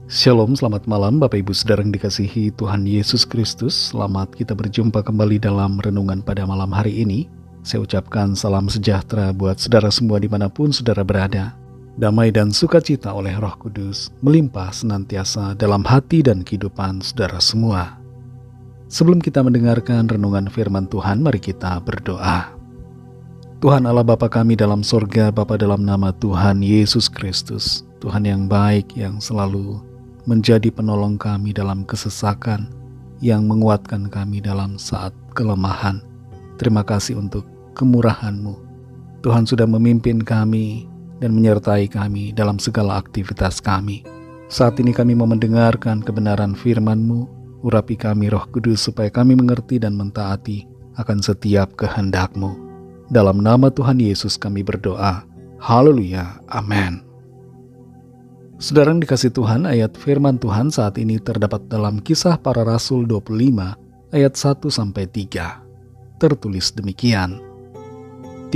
Shalom, selamat malam Bapak Ibu Saudara yang dikasihi Tuhan Yesus Kristus. Selamat kita berjumpa kembali dalam renungan pada malam hari ini. Saya ucapkan salam sejahtera buat saudara semua dimanapun saudara berada. Damai dan sukacita oleh Roh Kudus melimpah senantiasa dalam hati dan kehidupan saudara semua. Sebelum kita mendengarkan renungan firman Tuhan, mari kita berdoa. Tuhan Allah Bapa kami dalam sorga, Bapa dalam nama Tuhan Yesus Kristus, Tuhan yang baik yang selalu menjadi penolong kami dalam kesesakan, yang menguatkan kami dalam saat kelemahan. Terima kasih untuk kemurahan-Mu. Tuhan sudah memimpin kami dan menyertai kami dalam segala aktivitas kami. Saat ini kami mau mendengarkan kebenaran firman-Mu. Urapi kami Roh Kudus supaya kami mengerti dan mentaati akan setiap kehendak-Mu. Dalam nama Tuhan Yesus kami berdoa. Haleluya. Amin. Saudara yang dikasih Tuhan, ayat firman Tuhan saat ini terdapat dalam Kisah Para Rasul 25 ayat 1-3. Tertulis demikian.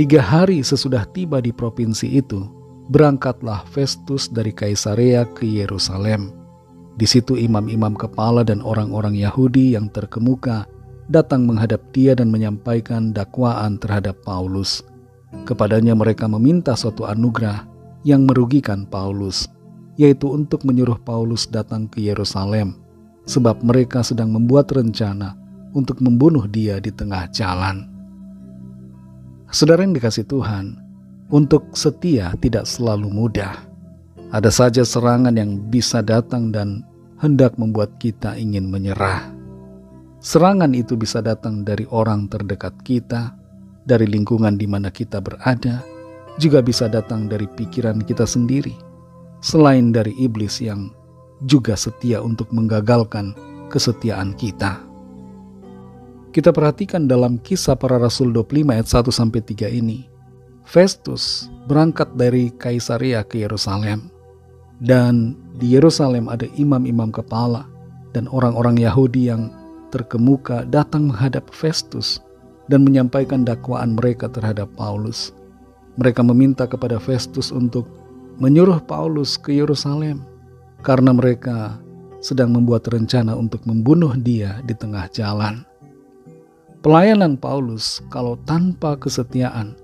3 hari sesudah tiba di provinsi itu, berangkatlah Festus dari Kaisarea ke Yerusalem. Di situ imam-imam kepala dan orang-orang Yahudi yang terkemuka datang menghadap dia dan menyampaikan dakwaan terhadap Paulus. Kepadanya mereka meminta suatu anugerah yang merugikan Paulus, yaitu untuk menyuruh Paulus datang ke Yerusalem, sebab mereka sedang membuat rencana untuk membunuh dia di tengah jalan. Saudara yang dikasih Tuhan, untuk setia tidak selalu mudah. Ada saja serangan yang bisa datang dan hendak membuat kita ingin menyerah. Serangan itu bisa datang dari orang terdekat kita, dari lingkungan di mana kita berada, juga bisa datang dari pikiran kita sendiri, selain dari iblis yang juga setia untuk menggagalkan kesetiaan kita. Kita perhatikan dalam Kisah Para Rasul 25 ayat 1-3 ini. Festus berangkat dari Kaisarea ke Yerusalem. Dan di Yerusalem ada imam-imam kepala dan orang-orang Yahudi yang terkemuka datang menghadap Festus dan menyampaikan dakwaan mereka terhadap Paulus. Mereka meminta kepada Festus untuk menyuruh Paulus ke Yerusalem karena mereka sedang membuat rencana untuk membunuh dia di tengah jalan. Pelayanan Paulus kalau tanpa kesetiaan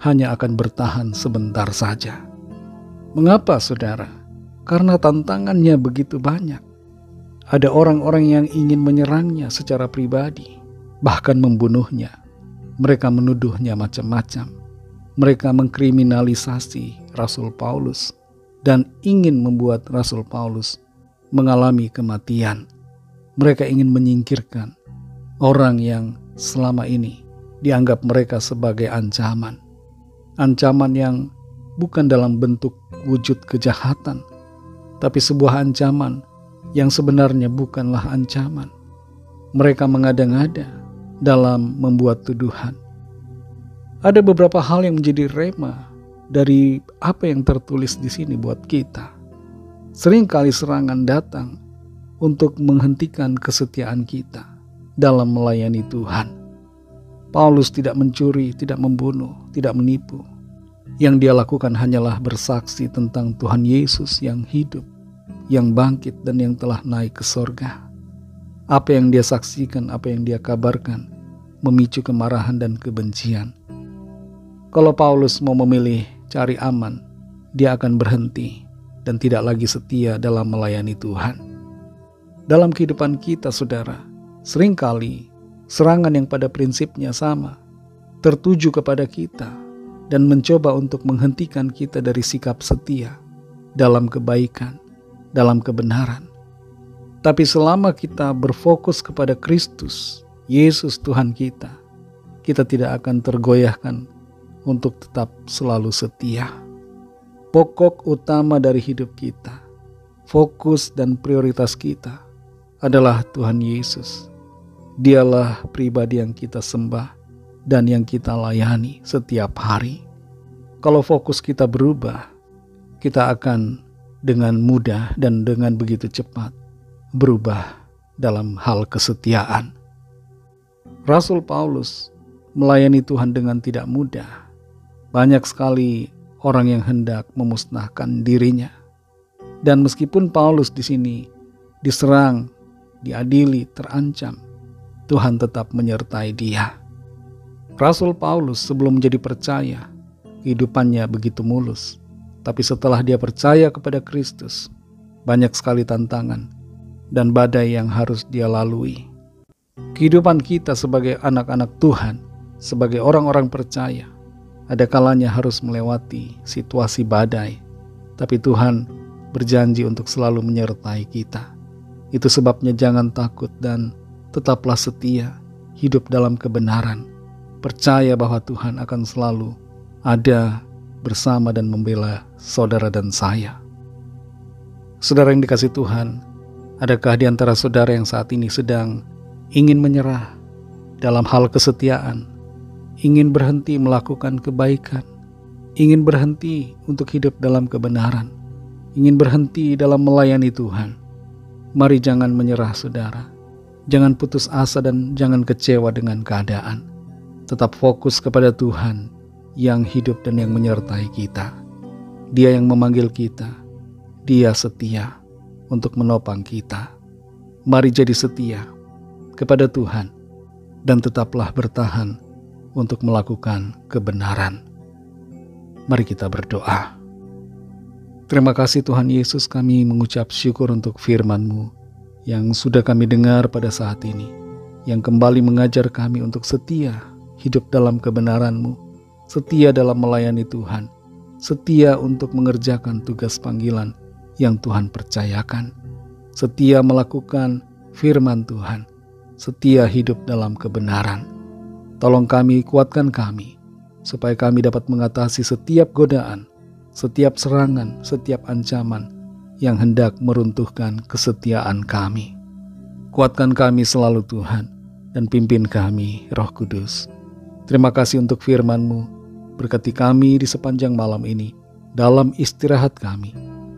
hanya akan bertahan sebentar saja. Mengapa, saudara? Karena tantangannya begitu banyak. Ada orang-orang yang ingin menyerangnya secara pribadi, bahkan membunuhnya. Mereka menuduhnya macam-macam. Mereka mengkriminalisasi Rasul Paulus dan ingin membuat Rasul Paulus mengalami kematian. Mereka ingin menyingkirkan orang yang selama ini dianggap mereka sebagai ancaman. Ancaman yang bukan dalam bentuk wujud kejahatan, tapi sebuah ancaman yang sebenarnya bukanlah ancaman. Mereka mengada-ngada dalam membuat tuduhan. Ada beberapa hal yang menjadi rema dari apa yang tertulis di sini buat kita. Seringkali serangan datang untuk menghentikan kesetiaan kita dalam melayani Tuhan. Paulus tidak mencuri, tidak membunuh, tidak menipu. Yang dia lakukan hanyalah bersaksi tentang Tuhan Yesus yang hidup, yang bangkit dan yang telah naik ke sorga. Apa yang dia saksikan, apa yang dia kabarkan, memicu kemarahan dan kebencian. Kalau Paulus mau memilih cari aman, dia akan berhenti dan tidak lagi setia dalam melayani Tuhan. Dalam kehidupan kita, saudara, seringkali serangan yang pada prinsipnya sama tertuju kepada kita dan mencoba untuk menghentikan kita dari sikap setia dalam kebaikan, dalam kebenaran. Tapi selama kita berfokus kepada Kristus, Yesus Tuhan kita tidak akan tergoyahkan untuk tetap selalu setia. Pokok utama dari hidup kita, fokus dan prioritas kita adalah Tuhan Yesus. Dialah pribadi yang kita sembah dan yang kita layani setiap hari. Kalau fokus kita berubah, kita akan dengan mudah dan dengan begitu cepat berubah dalam hal kesetiaan. Rasul Paulus melayani Tuhan dengan tidak mudah. Banyak sekali orang yang hendak memusnahkan dirinya. Dan meskipun Paulus di sini diserang, diadili, terancam, Tuhan tetap menyertai dia. Rasul Paulus sebelum menjadi percaya, kehidupannya begitu mulus. Tapi setelah dia percaya kepada Kristus, banyak sekali tantangan dan badai yang harus dia lalui. Kehidupan kita sebagai anak-anak Tuhan, sebagai orang-orang percaya, ada kalanya harus melewati situasi badai. Tapi Tuhan berjanji untuk selalu menyertai kita. Itu sebabnya jangan takut dan tetaplah setia, hidup dalam kebenaran. Percaya bahwa Tuhan akan selalu ada bersama dan membela saudara dan saya. Saudara yang dikasihi Tuhan, adakah di antara saudara yang saat ini sedang ingin menyerah dalam hal kesetiaan, ingin berhenti melakukan kebaikan, ingin berhenti untuk hidup dalam kebenaran, ingin berhenti dalam melayani Tuhan? Mari jangan menyerah saudara. Jangan putus asa dan jangan kecewa dengan keadaan. Tetap fokus kepada Tuhan yang hidup dan yang menyertai kita. Dia yang memanggil kita. Dia setia untuk menopang kita. Mari jadi setia kepada Tuhan dan tetaplah bertahan untuk melakukan kebenaran. Mari kita berdoa. Terima kasih Tuhan Yesus, kami mengucap syukur untuk firman-Mu yang sudah kami dengar pada saat ini, yang kembali mengajar kami untuk setia hidup dalam kebenaran-Mu, setia dalam melayani Tuhan, setia untuk mengerjakan tugas panggilan yang Tuhan percayakan, setia melakukan firman Tuhan, setia hidup dalam kebenaran. Tolong kami, kuatkan kami, supaya kami dapat mengatasi setiap godaan, setiap serangan, setiap ancaman yang hendak meruntuhkan kesetiaan kami. Kuatkan kami selalu Tuhan, dan pimpin kami Roh Kudus. Terima kasih untuk firman-Mu. Berkati kami di sepanjang malam ini, dalam istirahat kami.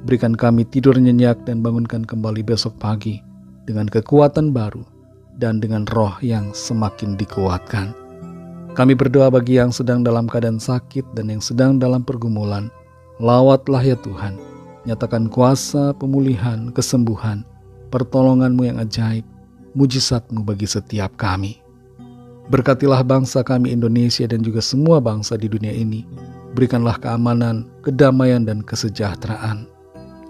Berikan kami tidur nyenyak dan bangunkan kembali besok pagi dengan kekuatan baru dan dengan roh yang semakin dikuatkan. Kami berdoa bagi yang sedang dalam keadaan sakit dan yang sedang dalam pergumulan. Lawatlah ya Tuhan, nyatakan kuasa pemulihan, kesembuhan, pertolongan-Mu yang ajaib, mujizat-Mu bagi setiap kami. Berkatilah bangsa kami Indonesia dan juga semua bangsa di dunia ini. Berikanlah keamanan, kedamaian dan kesejahteraan.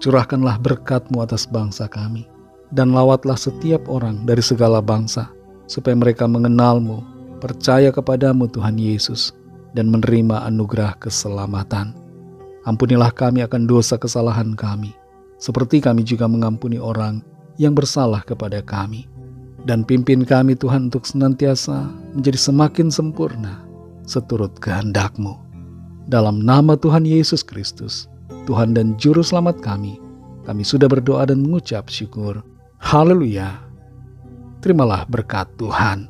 Curahkanlah berkat-Mu atas bangsa kami. Dan lawatlah setiap orang dari segala bangsa, supaya mereka mengenal-Mu, percaya kepadamu Tuhan Yesus, dan menerima anugerah keselamatan. Ampunilah kami akan dosa kesalahan kami, seperti kami juga mengampuni orang yang bersalah kepada kami. Dan pimpin kami Tuhan untuk senantiasa menjadi semakin sempurna seturut kehendak-Mu. Dalam nama Tuhan Yesus Kristus, Tuhan dan Juru Selamat kami sudah berdoa dan mengucap syukur. Haleluya. Terimalah berkat Tuhan.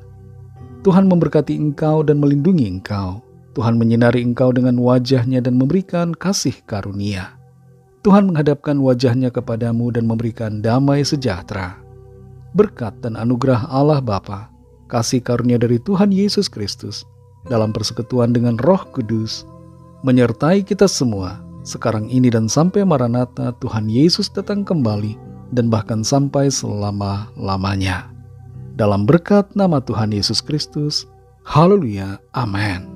Tuhan memberkati engkau dan melindungi engkau. Tuhan menyinari engkau dengan wajah-Nya dan memberikan kasih karunia. Tuhan menghadapkan wajah-Nya kepadamu dan memberikan damai sejahtera. Berkat dan anugerah Allah Bapa, kasih karunia dari Tuhan Yesus Kristus, dalam persekutuan dengan Roh Kudus, menyertai kita semua, sekarang ini dan sampai Maranatha Tuhan Yesus datang kembali, dan bahkan sampai selama-lamanya. Dalam berkat nama Tuhan Yesus Kristus, haleluya, amin.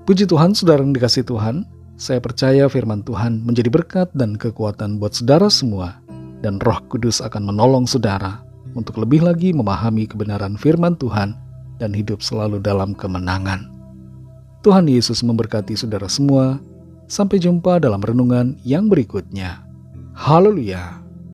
Puji Tuhan, saudara yang dikasihi Tuhan, saya percaya firman Tuhan menjadi berkat dan kekuatan buat saudara semua, dan Roh Kudus akan menolong saudara untuk lebih lagi memahami kebenaran firman Tuhan dan hidup selalu dalam kemenangan. Tuhan Yesus memberkati saudara semua. Sampai jumpa dalam renungan yang berikutnya. Haleluya.